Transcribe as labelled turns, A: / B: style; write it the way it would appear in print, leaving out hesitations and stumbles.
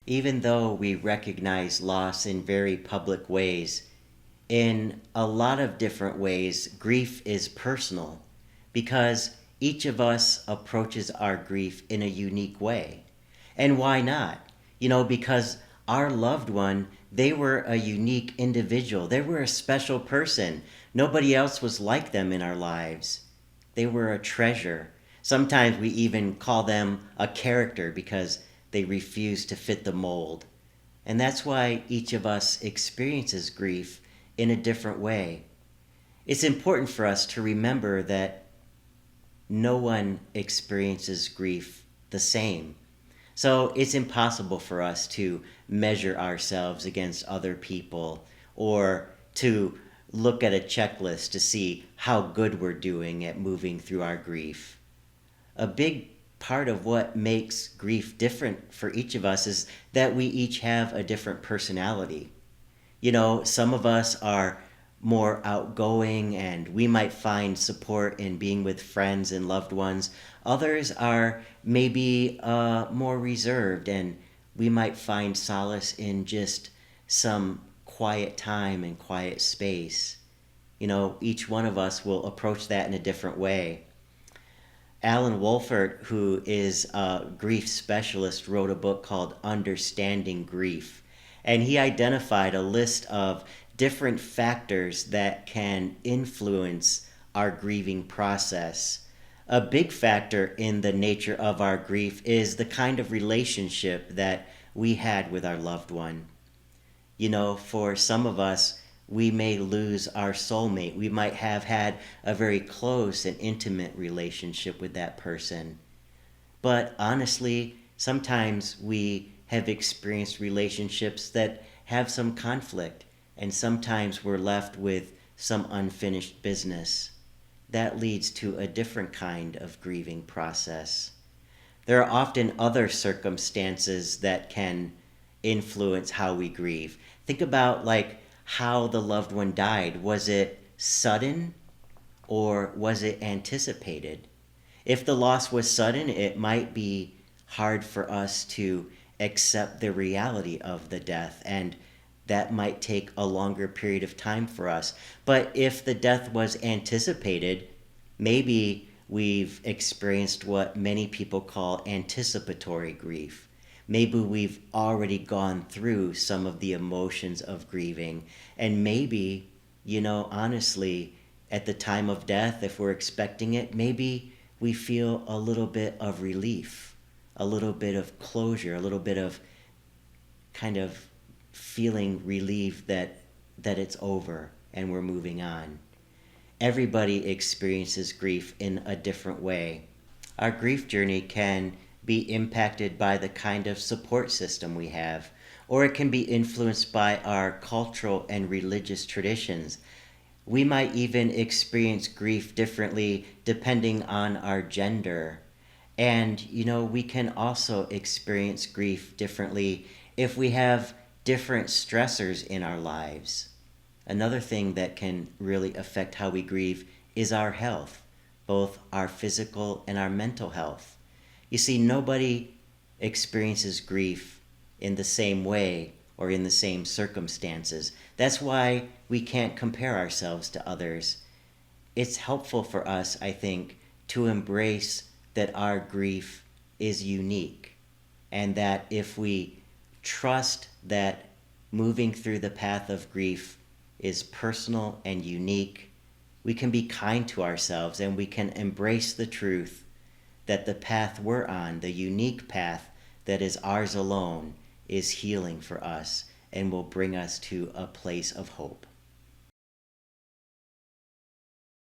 A: Even though we recognize loss in very public ways, in a lot of different ways, grief is personal because each of us approaches our grief in a unique way. And why not? Because our loved one, they were a unique individual. They were a special person. Nobody else was like them in our lives. They were a treasure. Sometimes we even call them a character because they refuse to fit the mold. And that's why each of us experiences grief in a different way. It's important for us to remember that no one experiences grief the same. So it's impossible for us to measure ourselves against other people or to look at a checklist to see how good we're doing at moving through our grief. A big part of what makes grief different for each of us is that we each have a different personality. Some of us are more outgoing and we might find support in being with friends and loved ones. Others are maybe more reserved and we might find solace in just some quiet time and quiet space. Each one of us will approach that in a different way. Alan Wolfert, who is a grief specialist, wrote a book called Understanding Grief. And he identified a list of different factors that can influence our grieving process. A big factor in the nature of our grief is the kind of relationship that we had with our loved one. For some of us, we may lose our soulmate. We might have had a very close and intimate relationship with that person. But honestly, sometimes we have experienced relationships that have some conflict, and sometimes we're left with some unfinished business. That leads to a different kind of grieving process. There are often other circumstances that can influence how we grieve. Think about how the loved one died. Was it sudden or was it anticipated? If the loss was sudden, it might be hard for us to accept the reality of the death, and that might take a longer period of time for us. But if the death was anticipated, maybe we've experienced what many people call anticipatory grief. Maybe we've already gone through some of the emotions of grieving, and maybe, honestly, at the time of death, if we're expecting it, maybe we feel a little bit of relief, a little bit of closure, a little bit of kind of feeling relieved that it's over and we're moving on. Everybody experiences grief in a different way. Our grief journey can be impacted by the kind of support system we have, or it can be influenced by our cultural and religious traditions. We might even experience grief differently depending on our gender. And, we can also experience grief differently if we have different stressors in our lives. Another thing that can really affect how we grieve is our health, both our physical and our mental health. You see, nobody experiences grief in the same way or in the same circumstances. That's why we can't compare ourselves to others. It's helpful for us, I think, to embrace that our grief is unique, and that if we trust that moving through the path of grief is personal and unique, we can be kind to ourselves and we can embrace the truth that the path we're on, the unique path that is ours alone, is healing for us and will bring us to a place of hope.